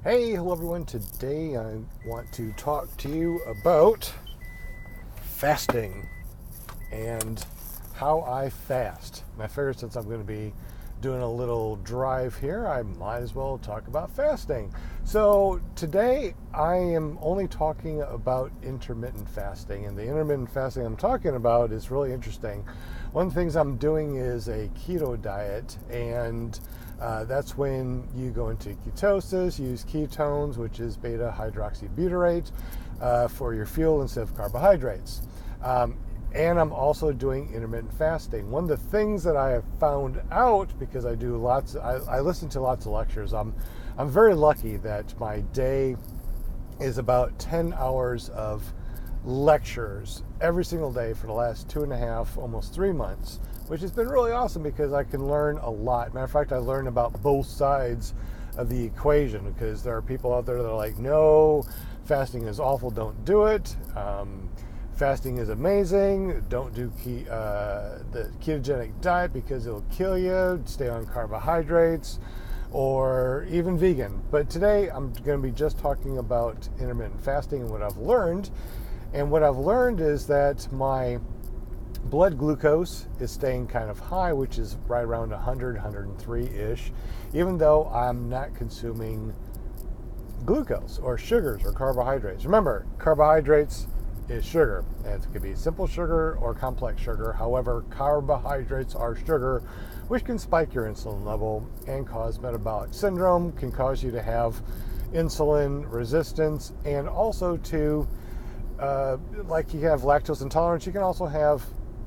Hey, hello everyone. Today I want to talk to you about fasting and how I fast. And I figured since I'm going to be doing a little drive here, I might as well talk about fasting. So today I am only talking about intermittent fasting, and the intermittent fasting I'm talking about is really interesting. One of the things I'm doing is a keto diet, and that's when you go into ketosis, use ketones, which is beta hydroxybutyrate, for your fuel instead of carbohydrates. And I'm also doing intermittent fasting. One of the things that I have found out, because I listen to lots of lectures. I'm very lucky that my day is about 10 hours of lectures every single day for the last 2.5, almost 3 months, which has been really awesome because I can learn a lot. Matter of fact, I learn about both sides of the equation, because there are people out there that are like, no, fasting is awful, don't do it. Fasting is amazing. Don't do the ketogenic diet because it'll kill you. Stay on carbohydrates, or even vegan. But today I'm going to be just talking about intermittent fasting and what I've learned. And what I've learned is that my blood glucose is staying kind of high, which is right around 100, 103-ish, even though I'm not consuming glucose or sugars or carbohydrates. Remember, carbohydrates is sugar, and it could be simple sugar or complex sugar. However, carbohydrates are sugar, which can spike your insulin level and cause metabolic syndrome, can cause you to have insulin resistance, and also to, like you have lactose intolerance, you can also have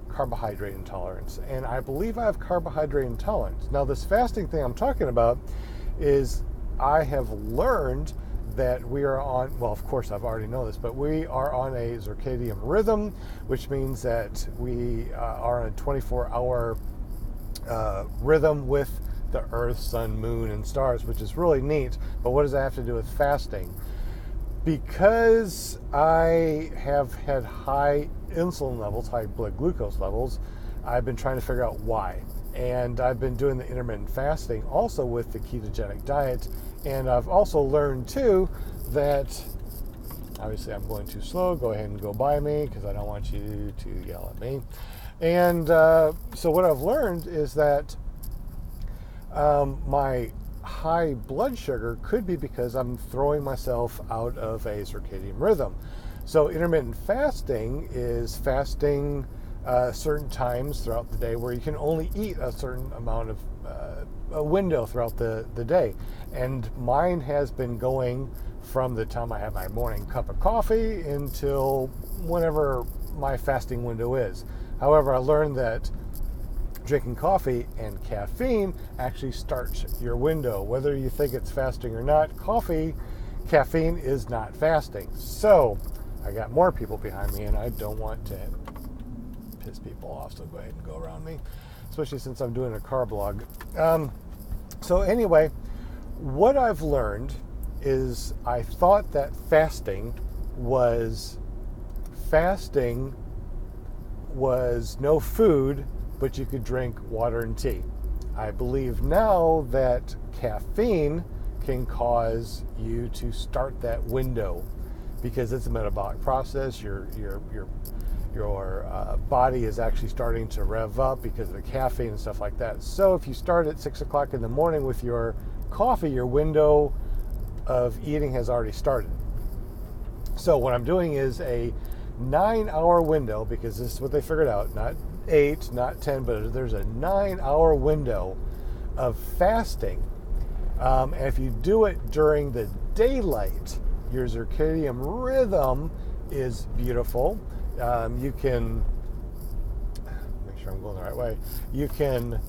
carbohydrate intolerance. And I believe I have carbohydrate intolerance. Now, this fasting thing I'm talking about is I have learned that we are on, well, of course I've already know this, but we are on a circadian rhythm, which means that we are on a 24-hour rhythm with the earth, sun, moon, and stars, which is really neat. But what does that have to do with fasting? Because I have had high insulin levels, high blood glucose levels, I've been trying to figure out why. And I've been doing the intermittent fasting also with the ketogenic diet. And I've also learned too that, obviously I'm going too slow, go ahead and go by me because I don't want you to yell at me. And so what I've learned is that my high blood sugar could be because I'm throwing myself out of a circadian rhythm. So intermittent fasting is fasting certain times throughout the day where you can only eat a certain amount of a window throughout the day. And mine has been going from the time I have my morning cup of coffee until whenever my fasting window is. However, I learned that drinking coffee and caffeine actually starts your window. Whether you think it's fasting or not, caffeine is not fasting. So I got more people behind me, and I don't want to piss people off, so go ahead and go around me, especially since I'm doing a car blog. So anyway, what I've learned is I thought that fasting was no food, but you could drink water and tea. I believe now that caffeine can cause you to start that window because it's a metabolic process. Your body is actually starting to rev up because of the caffeine and stuff like that. So if you start at 6 o'clock in the morning with your coffee, your window of eating has already started. So what I'm doing is a 9-hour window, because this is what they figured out, not 8, not 10, but there's a 9-hour window of fasting. And if you do it during the daylight, your circadian rhythm is beautiful. You can make sure I'm going the right way. You can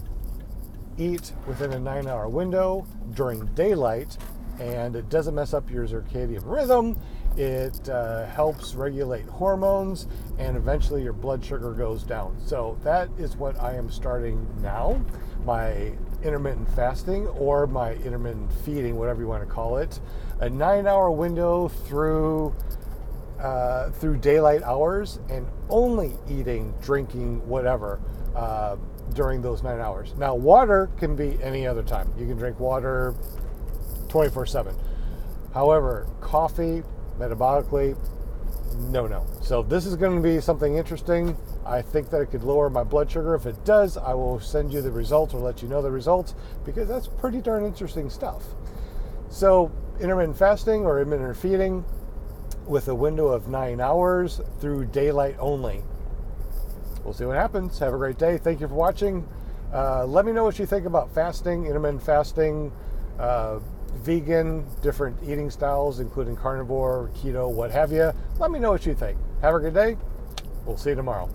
eat within a 9-hour window during daylight, and it doesn't mess up your circadian rhythm. It helps regulate hormones, and eventually your blood sugar goes down. So that is what I am starting now, my intermittent fasting, or my intermittent feeding, whatever you want to call it. A 9-hour window through daylight hours, and only eating, drinking, whatever during those 9 hours. Now, water can be any other time. You can drink water 24/7. However, coffee, metabolically, no. So this is going to be something interesting. I think that it could lower my blood sugar. If it does, I will send you the results or let you know the results, because that's pretty darn interesting stuff. So intermittent fasting or intermittent feeding with a window of 9 hours through daylight only. We'll see what happens. Have a great day. Thank you for watching. Let me know what you think about fasting, intermittent fasting, vegan, different eating styles, including carnivore, keto, what have you. Let me know what you think. Have a good day. We'll see you tomorrow.